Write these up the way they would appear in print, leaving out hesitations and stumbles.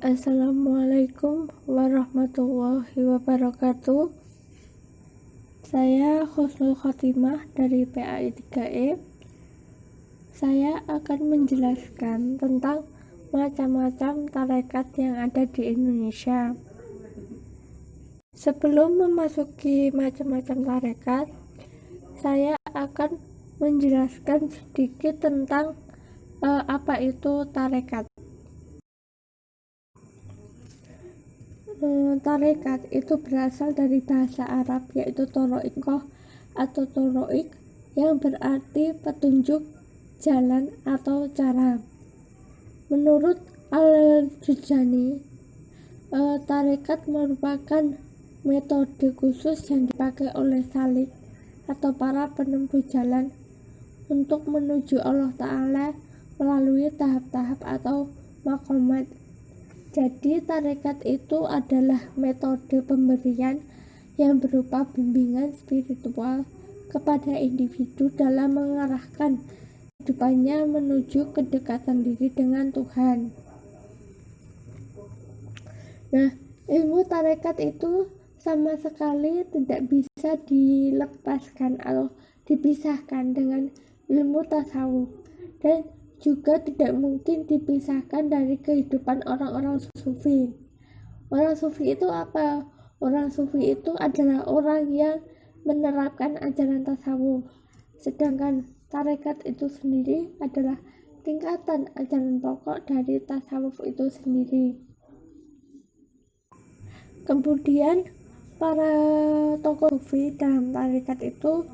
Assalamualaikum warahmatullahi wabarakatuh. Saya Husnul Khotimah dari PAI 3E. Saya akan menjelaskan tentang macam-macam tarekat yang ada di Indonesia. Sebelum memasuki macam-macam tarekat, saya akan menjelaskan sedikit tentang apa itu tarekat. Tarekat itu berasal dari bahasa Arab, yaitu toroikoh atau toroik, yang berarti petunjuk, jalan, atau cara. Menurut Al-Juzjani, tarekat merupakan metode khusus yang dipakai oleh salik atau para penempuh jalan untuk menuju Allah Ta'ala melalui tahap-tahap atau maqamat. Jadi tarekat itu adalah metode pemberian yang berupa bimbingan spiritual kepada individu dalam mengarahkan hidupannya menuju kedekatan diri dengan Tuhan. Nah, ilmu tarekat itu sama sekali tidak bisa dilepaskan atau dipisahkan dengan ilmu tasawuf, dan juga tidak mungkin dipisahkan dari kehidupan orang-orang sufi. Orang sufi itu apa? Orang sufi itu adalah orang yang menerapkan ajaran tasawuf, sedangkan tarekat itu sendiri adalah tingkatan ajaran pokok dari tasawuf itu sendiri. Kemudian para tokoh sufi dalam tarekat itu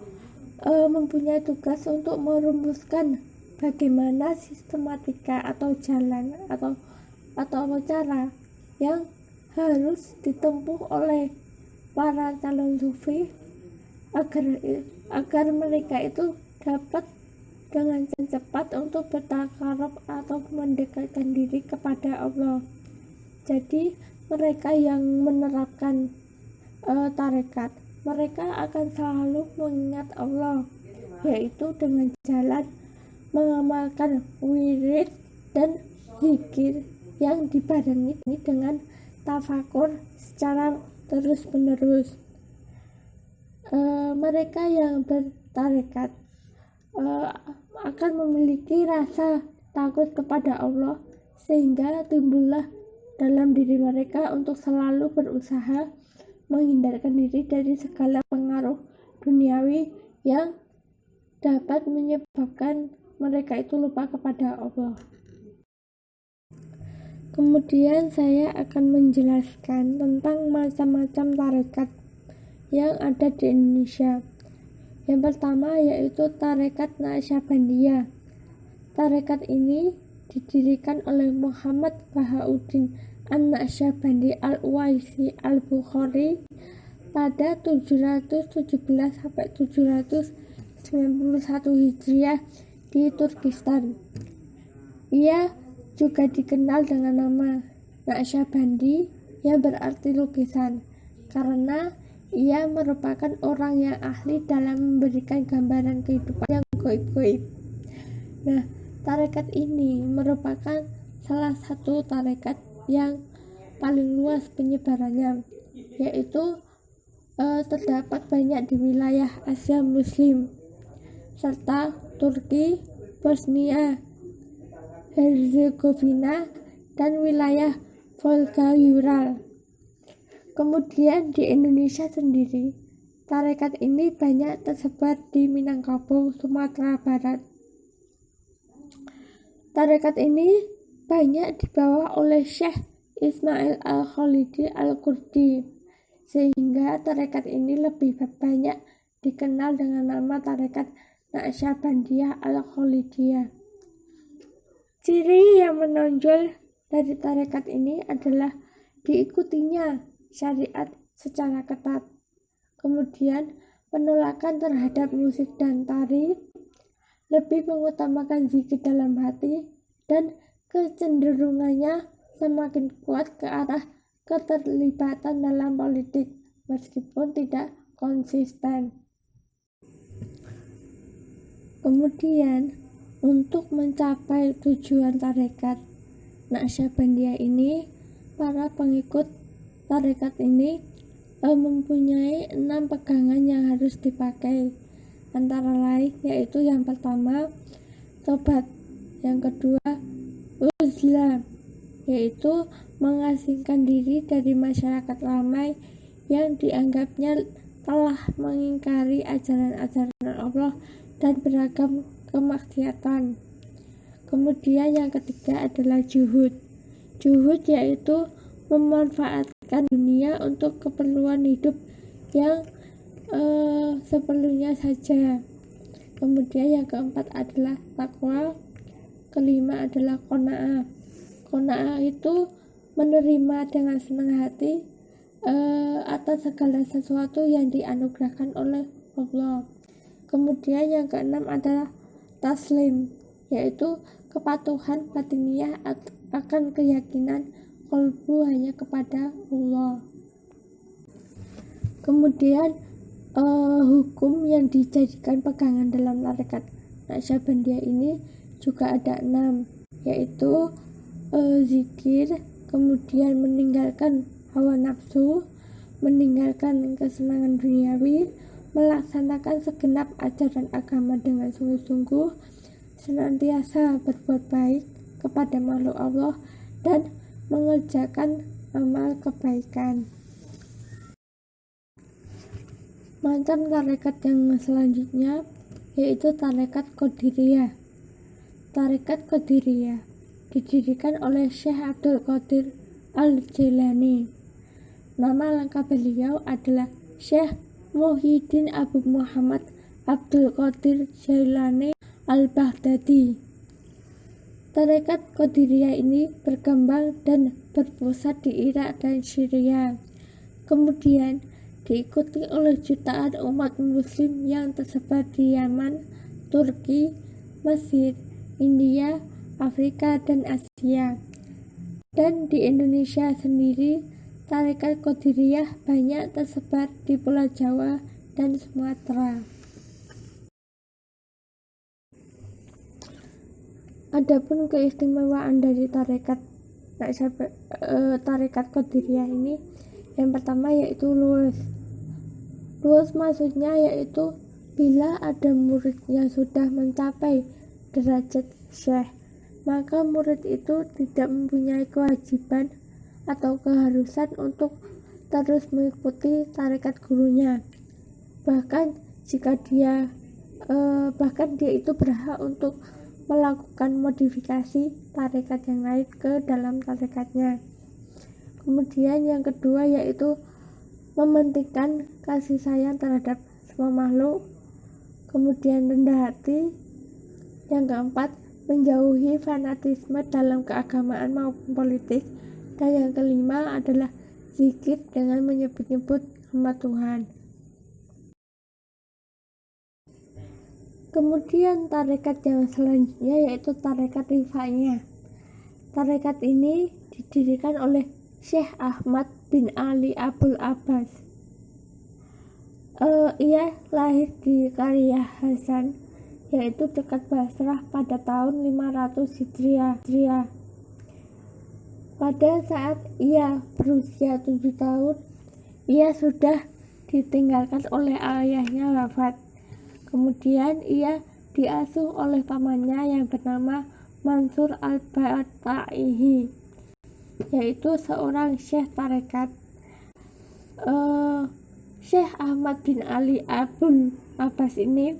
mempunyai tugas untuk merumuskan bagaimana sistematika atau jalan atau cara yang harus ditempuh oleh para calon sufi agar mereka itu dapat dengan cepat untuk bertakarub atau mendekatkan diri kepada Allah. Jadi mereka yang menerapkan tarekat, mereka akan selalu mengingat Allah, yaitu dengan jalan mengamalkan wirid dan zikir yang dibarengi dengan tafakur secara terus-menerus. Mereka yang bertarekat akan memiliki rasa takut kepada Allah, sehingga timbullah dalam diri mereka untuk selalu berusaha menghindarkan diri dari segala pengaruh duniawi yang dapat menyebabkan mereka itu lupa kepada Allah. Kemudian saya akan menjelaskan tentang macam-macam tarekat yang ada di Indonesia. Yang pertama yaitu tarekat Naqsyabandiyah. Tarekat ini didirikan oleh Muhammad Bahauddin An-Naqsyabandi Al-Uwaisi Al-Bukhari pada 717 sampai 791 Hijriah di Turkistan. Ia juga dikenal dengan nama Naqsyabandi yang berarti lukisan, karena ia merupakan orang yang ahli dalam memberikan gambaran kehidupan yang gaib-gaib. Nah, tarekat ini merupakan salah satu tarekat yang paling luas penyebarannya, yaitu terdapat banyak di wilayah Asia Muslim serta Turki, Bosnia, Herzegovina, dan wilayah Volga-Ural. Kemudian di Indonesia sendiri, tarekat ini banyak tersebar di Minangkabau, Sumatera Barat. Tarekat ini banyak dibawa oleh Syekh Ismail Al-Khalidi Al-Kurdi, sehingga tarekat ini lebih banyak dikenal dengan nama tarekat Naqsyabandiyah Al-Khalidiyah. Ciri yang menonjol dari tarekat ini adalah diikutinya syariat secara ketat, kemudian penolakan terhadap musik dan tari, lebih mengutamakan zikir dalam hati, dan kecenderungannya semakin kuat ke arah keterlibatan dalam politik meskipun tidak konsisten. Kemudian untuk mencapai tujuan tarekat Naqsyabandiyah ini, para pengikut tarekat ini mempunyai 6 pegangan yang harus dipakai, antara lain yaitu yang pertama tobat, yang kedua uzlah, yaitu mengasingkan diri dari masyarakat ramai yang dianggapnya telah mengingkari ajaran-ajaran Allah dan beragam kemaksiatan. Kemudian yang ketiga adalah juhud. Juhud yaitu memanfaatkan dunia untuk keperluan hidup yang seperlunya saja. Kemudian yang keempat adalah takwa. Kelima adalah qanaah. Qanaah itu menerima dengan senang hati atas segala sesuatu yang dianugerahkan oleh Allah. Kemudian yang keenam adalah taslim, yaitu kepatuhan batiniah akan keyakinan qalbu hanya kepada Allah. Kemudian hukum yang dijadikan pegangan dalam tarekat Naqsyabandiyah ini juga ada 6, yaitu zikir, kemudian meninggalkan hawa nafsu, meninggalkan kesenangan duniawi, melaksanakan segenap ajaran agama dengan sungguh-sungguh, senantiasa berbuat baik kepada makhluk Allah, dan mengerjakan amal kebaikan. Macam tarekat yang selanjutnya yaitu tarekat Qadiriyah. Tarekat Qadiriyah didirikan oleh Syekh Abdul Qadir Al-Jailani. Nama lengkap beliau adalah Syekh Muhyiddin Abu Muhammad Abdul Qadir Jailani Al-Baghdadi. Tarekat Qadiriyah ini berkembang dan berpusat di Irak dan Syria. Kemudian diikuti oleh jutaan umat muslim yang tersebar di Yaman, Turki, Mesir, India, Afrika, dan Asia. Dan di Indonesia sendiri, tarekat Qadiriyah banyak tersebar di Pulau Jawa dan Sumatera. Adapun keistimewaan dari tarekat Qadiriyah ini, yang pertama yaitu luwes. Luwes maksudnya yaitu bila ada murid yang sudah mencapai derajat syekh, maka murid itu tidak mempunyai kewajiban atau keharusan untuk terus mengikuti tarekat gurunya. Bahkan dia itu berhak untuk melakukan modifikasi tarekat yang lain ke dalam tarekatnya. Kemudian yang kedua yaitu mementingkan kasih sayang terhadap semua makhluk. Kemudian rendah hati. Yang keempat, menjauhi fanatisme dalam keagamaan maupun politik. Dan yang kelima adalah zikir dengan menyebut-nyebut nama Tuhan. Kemudian tarekat yang selanjutnya yaitu tarekat Rifaiyah. Tarekat ini didirikan oleh Syekh Ahmad bin Ali Abul Abbas. Ia lahir di Qaryah Hasan, yaitu dekat Basrah pada tahun 500 Hijriah. Pada saat ia berusia 7 tahun, ia sudah ditinggalkan oleh ayahnya wafat. Kemudian ia diasuh oleh pamannya yang bernama Mansur al-Bataihi, yaitu seorang syekh tarekat. Syekh Ahmad bin Ali Abul Abbas ini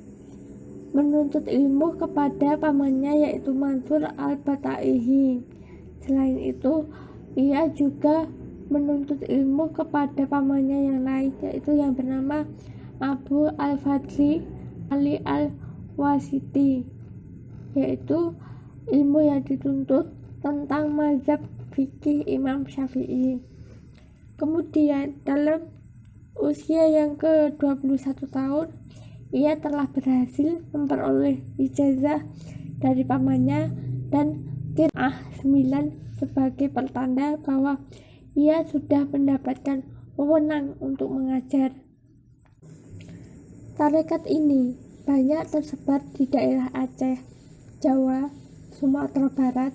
menuntut ilmu kepada pamannya yaitu Mansur al-Bataihi. Selain itu, ia juga menuntut ilmu kepada pamannya yang lain yaitu yang bernama Abu al-Fadli Ali al-Wasiti, yaitu ilmu yang dituntut tentang mazhab fikih Imam Syafi'i. Kemudian dalam usia yang ke-21 tahun, ia telah berhasil memperoleh ijazah dari pamannya dan qiraah 9 sebagai pertanda bahwa ia sudah mendapatkan wewenang untuk mengajar. Tarekat ini banyak tersebar di daerah Aceh, Jawa, Sumatera Barat,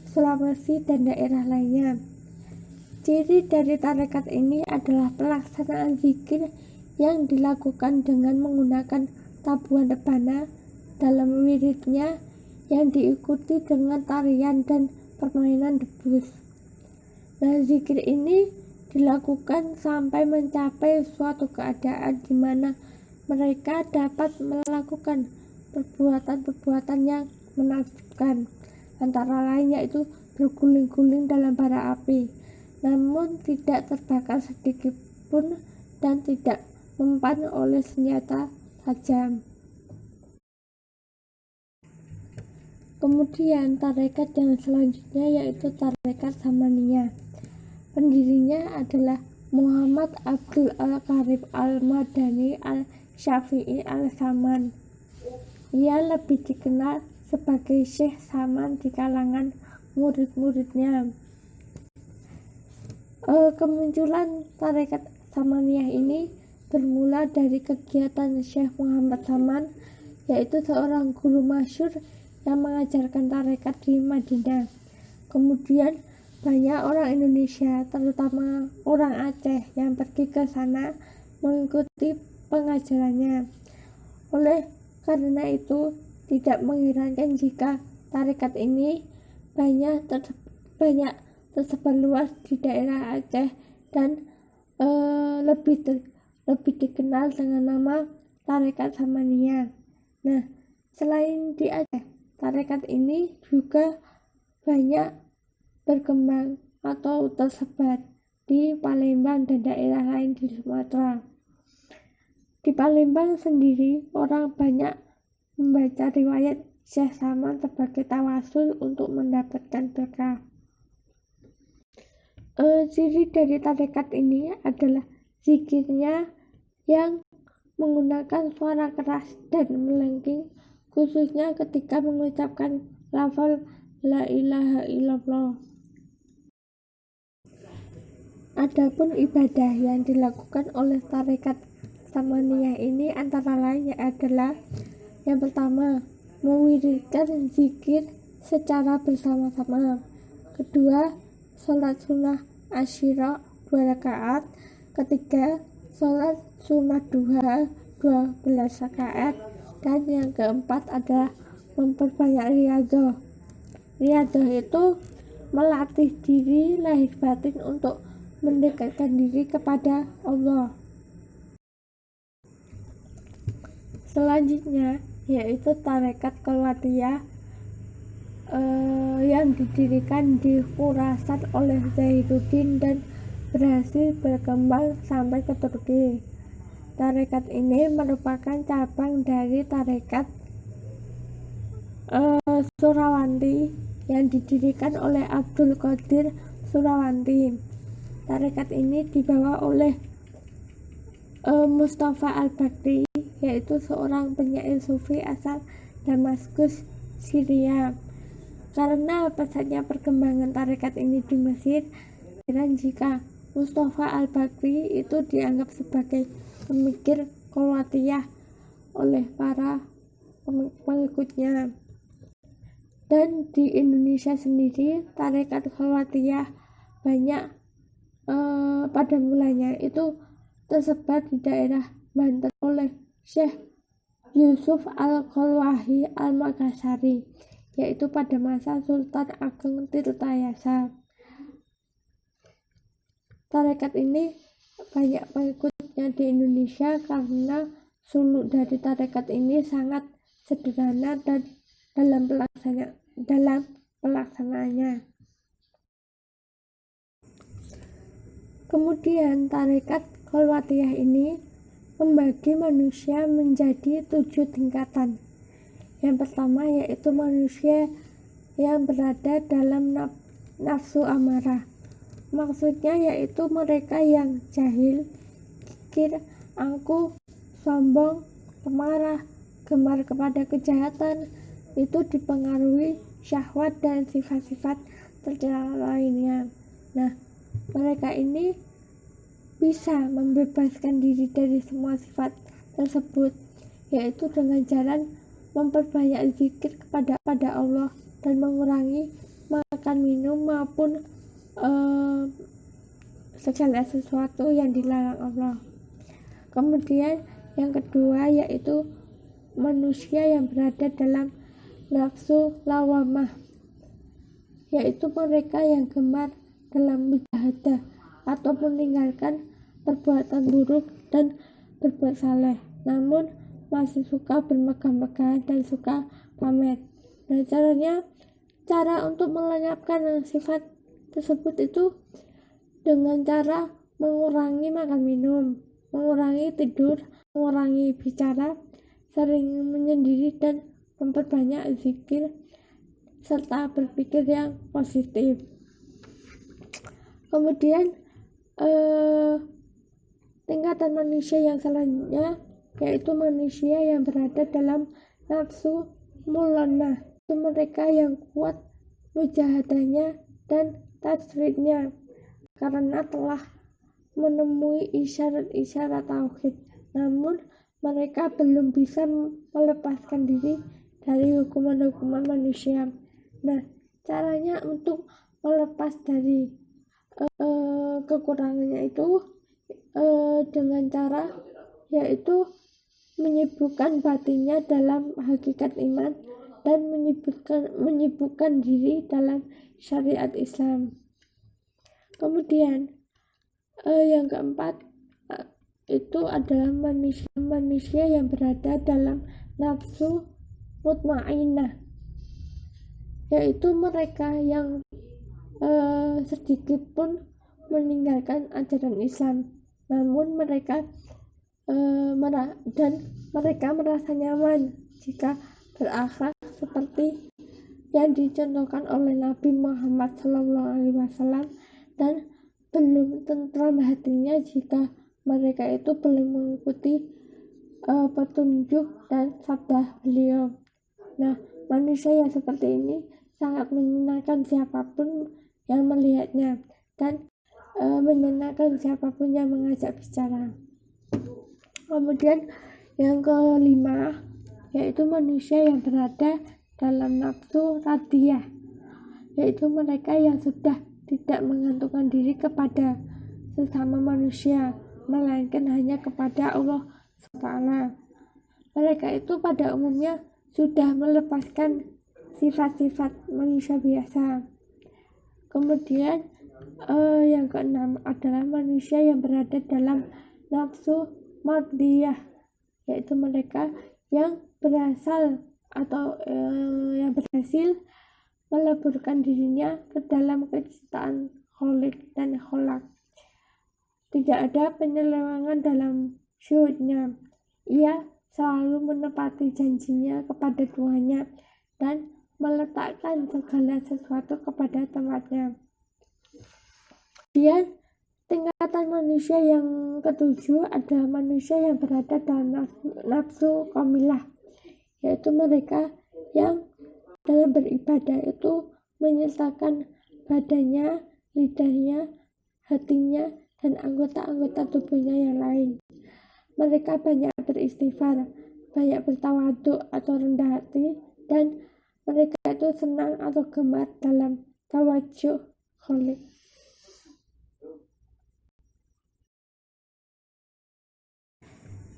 Sulawesi, dan daerah lainnya. Ciri dari tarekat ini adalah pelaksanaan zikir yang dilakukan dengan menggunakan tabuhan rebana dalam wiridnya yang diikuti dengan tarian dan permainan debus. Nah, zikir ini dilakukan sampai mencapai suatu keadaan di mana mereka dapat melakukan perbuatan-perbuatan yang menakjubkan, antara lain yaitu berguling-guling dalam bara api, namun tidak terbakar sedikit pun dan tidak mempan oleh senjata tajam. Kemudian tarekat yang selanjutnya yaitu tarekat Samaniyah. Pendirinya adalah Muhammad Abdul Al-Qarib Al-Madani Al-Syafi'i Al-Saman. Ia lebih dikenal sebagai Syekh Saman di kalangan murid-muridnya. Kemunculan tarekat Samaniyah ini bermula dari kegiatan Syekh Muhammad Saman, yaitu seorang guru masyhur yang mengajarkan tarekat di Madinah. Kemudian banyak orang Indonesia, terutama orang Aceh, yang pergi ke sana mengikuti pengajarannya. Oleh karena itu, tidak mengherankan jika tarekat ini banyak tersebar luas di daerah Aceh dan lebih dikenal dengan nama tarekat Samaniyah. Nah, selain di Aceh, tarekat ini juga banyak berkembang atau tersebar di Palembang dan daerah lain di Sumatera. Di Palembang sendiri, orang banyak membaca riwayat Syekh Saman sebagai tawasul untuk mendapatkan berkah. Ciri dari tarekat ini adalah zikirnya yang menggunakan suara keras dan melengking, khususnya ketika mengucapkan lafal la ilaha illallah. Adapun ibadah yang dilakukan oleh tarekat Samaniyah ini antara lain adalah yang pertama, mewiridkan zikir secara bersama-sama. Kedua, sholat sunnah asyira 2 rakaat. Ketiga, sholat sunnah duha 12 rakaat. Dan yang keempat adalah memperbanyak riyadhah. Riyadhah itu melatih diri lahir batin untuk mendekatkan diri kepada Allah. Selanjutnya yaitu tarekat Khalwatiyah yang didirikan di Khurasan oleh Zainuddin dan berhasil berkembang sampai ke Turki. Tarekat ini merupakan cabang dari tarekat Surawanti yang didirikan oleh Abdul Qadir Surawanti. Tarekat ini dibawa oleh Mustafa Al-Bakri, yaitu seorang penyair sufi asal Damaskus, Syria. Karena pesatnya perkembangan tarekat ini di Mesir, dan jika Mustafa Al-Bakri itu dianggap sebagai pemikir Khalwatiyah oleh para pengikutnya. Dan di Indonesia sendiri, tarekat Khalwatiyah banyak pada mulanya itu tersebar di daerah Banten oleh Syekh Yusuf Al-Khalwahi Al-Makassari, yaitu pada masa Sultan Ageng Tirtayasa. Tarekat ini banyak pengikutnya di Indonesia karena suluk dari tarekat ini sangat sederhana dan dalam pelaksanaannya. Kemudian tarekat Khalwatiyah ini membagi manusia menjadi 7 tingkatan. Yang pertama yaitu manusia yang berada dalam nafsu amarah. Maksudnya yaitu mereka yang jahil, kikir, angkuh, sombong, pemarah, gemar kepada kejahatan, itu dipengaruhi syahwat dan sifat-sifat tercela lainnya. Nah, mereka ini bisa membebaskan diri dari semua sifat tersebut, yaitu dengan jalan memperbanyak zikir kepada Allah dan mengurangi makan minum maupun segala sesuatu yang dilarang Allah. Kemudian yang kedua yaitu manusia yang berada dalam nafsu lawamah, yaitu mereka yang gemar dalam mujahadah atau meninggalkan perbuatan buruk dan berbuat saleh, namun masih suka bermegah-megah dan suka pamer. Nah, cara untuk melenyapkan sifat tersebut itu dengan cara mengurangi makan minum, mengurangi tidur, mengurangi bicara, sering menyendiri dan memperbanyak zikir serta berpikir yang positif. Kemudian tingkatan manusia yang selanjutnya yaitu manusia yang berada dalam nafsu mulannah, itu mereka yang kuat mujahadahnya dan tasridnya karena telah menemui isyarat-isyarat tauhid, namun mereka belum bisa melepaskan diri dari hukuman-hukuman manusia. Nah, caranya untuk melepas dari kekurangannya itu dengan cara yaitu menyibukkan batinnya dalam hakikat iman dan menyibukkan diri dalam syariat Islam. Kemudian yang keempat itu adalah manusia yang berada dalam nafsu mutmainnah, yaitu mereka yang sedikit pun meninggalkan ajaran Islam, namun mereka merasa nyaman jika berakhlak seperti yang dicontohkan oleh Nabi Muhammad SAW, dan belum tentram hatinya jika mereka itu belum mengikuti petunjuk dan sabda beliau. Nah, manusia yang seperti ini sangat menyenangkan siapapun yang melihatnya dan menyenangkan siapapun yang mengajak bicara. Kemudian yang kelima yaitu manusia yang berada dalam nafsu radiyah, yaitu mereka yang sudah tidak menggantungkan diri kepada sesama manusia, melainkan hanya kepada Allah SWT. Mereka itu pada umumnya sudah melepaskan sifat-sifat manusia biasa. Kemudian yang keenam adalah manusia yang berada dalam nafsu mardiyah, yaitu mereka yang berhasil meleburkan dirinya ke dalam kecintaan kholik dan kholak. Tidak ada penyelewengan dalam syuhudnya. Ia selalu menepati janjinya kepada Tuhannya dan meletakkan segala sesuatu kepada tempatnya. Kemudian tingkatan manusia yang ketujuh adalah manusia yang berada dalam nafsu kamilah, yaitu mereka yang dalam beribadah itu menyertakan badannya, lidahnya, hatinya, dan anggota-anggota tubuhnya yang lain. Mereka banyak beristighfar, banyak bertawadhu atau rendah hati, dan mereka itu senang atau gemar dalam tawajuh kholik.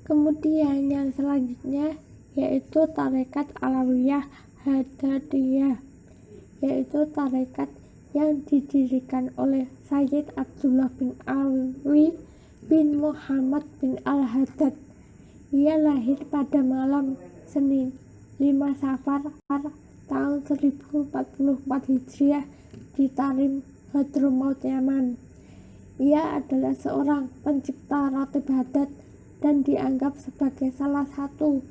Kemudian yang selanjutnya yaitu tarekat Alawiyah Hadadiyah, yaitu tarekat yang didirikan oleh Sayyid Abdullah bin Alwi bin Muhammad bin Al-Haddad. Ia lahir pada malam Senin 5 Safar tahun 1044 Hijriah di Tarim, Hadramaut, Yaman. Ia adalah seorang pencipta ratib haddad dan dianggap sebagai salah satu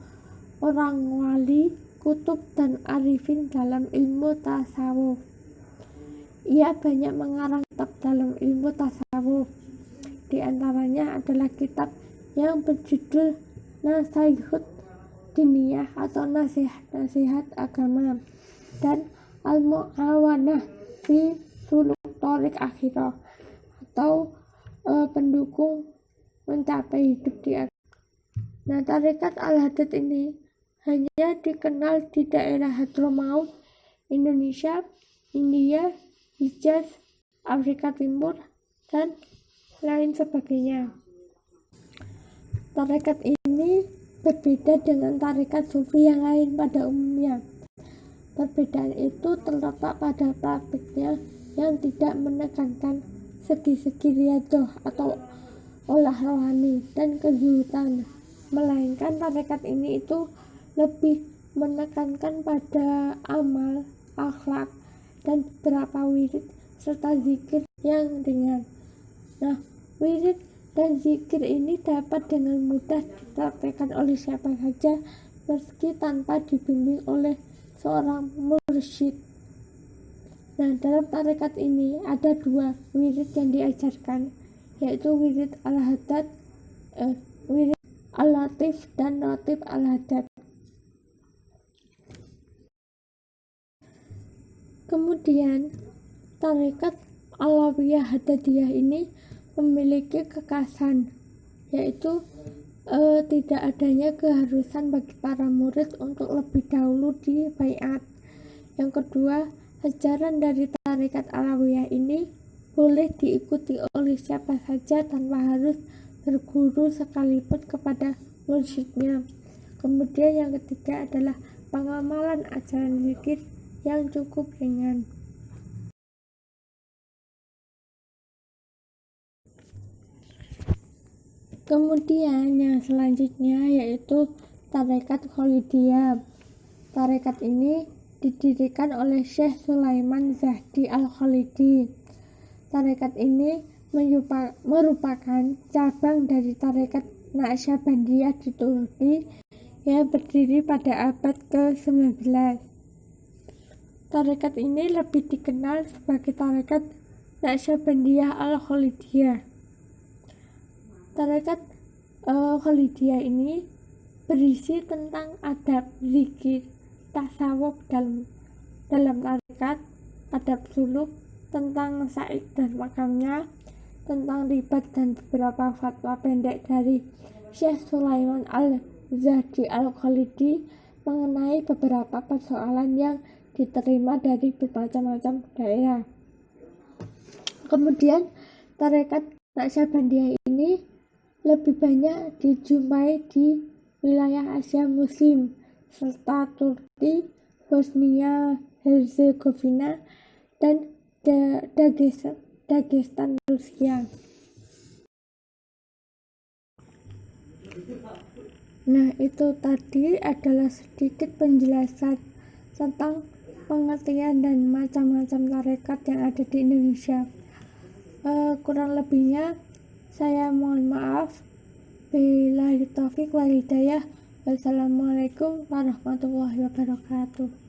orang wali, kutub, dan arifin dalam ilmu tasawuf. Ia banyak mengarang kitab dalam ilmu tasawuf. Di antaranya adalah kitab yang berjudul Nasaihut Diniyah atau nasihat agama, dan Al-Mu'awanah fi Suluk Thoriq Akhirah atau pendukung mencapai hidup di akhir. Nah, tarekat Al-Haddad ini hanya dikenal di daerah Hadramaut, Indonesia, India, Hijaz, Afrika Timur, dan lain sebagainya. Tarekat ini berbeda dengan tarekat sufi yang lain pada umumnya. Perbedaan itu terletak pada praktiknya yang tidak menekankan segi-segi riyadhah atau olah rohani dan kezuhudan, melainkan tarekat ini itu lebih menekankan pada amal, akhlak, dan beberapa wirid serta zikir yang ringan. Nah, wirid dan zikir ini dapat dengan mudah dipraktikkan oleh siapa saja meski tanpa dibimbing oleh seorang mursyid. Nah, dalam tarekat ini ada dua wirid yang diajarkan, yaitu wirid al-haddad, wirid al-latif dan latif al-haddad. Kemudian tarekat alawiyah haddadiyah ini memiliki kekhasan, yaitu tidak adanya keharusan bagi para murid untuk lebih dahulu di baiat. Yang kedua, ajaran dari tarekat alawiyah ini boleh diikuti oleh siapa saja tanpa harus berguru sekalipun kepada mursyidnya. Kemudian yang ketiga adalah pengamalan ajaran zikir yang cukup ringan. Kemudian yang selanjutnya yaitu tarekat Khalidiyah. Tarekat ini didirikan oleh Syekh Sulaiman Zahdi Al-Khalidi. Tarekat ini merupakan cabang dari tarekat Naqsyabandiyah di Turki yang berdiri pada abad ke-19. Tarekat ini lebih dikenal sebagai tarekat Naqsyabandiyah Al-Khalidiyah. Tarekat Khalidiyah ini berisi tentang adab, zikir, tasawuf dalam tarekat, adab suluk, tentang saik dan makamnya, tentang ribat dan beberapa fatwa pendek dari Syekh Sulaiman Al-Zahdi Al-Khalidi mengenai beberapa persoalan yang diterima dari bermacam-macam daerah. Kemudian tarekat Naqsyabandiyah ini lebih banyak dijumpai di wilayah Asia Muslim serta Turki, Bosnia, Herzegovina, dan Dagestan, Rusia. Nah, itu tadi adalah sedikit penjelasan tentang pengertian dan macam-macam tarekat yang ada di Indonesia. Kurang lebihnya saya mohon maaf. Billahi taufiq wal hidayah. Wassalamualaikum warahmatullahi wabarakatuh.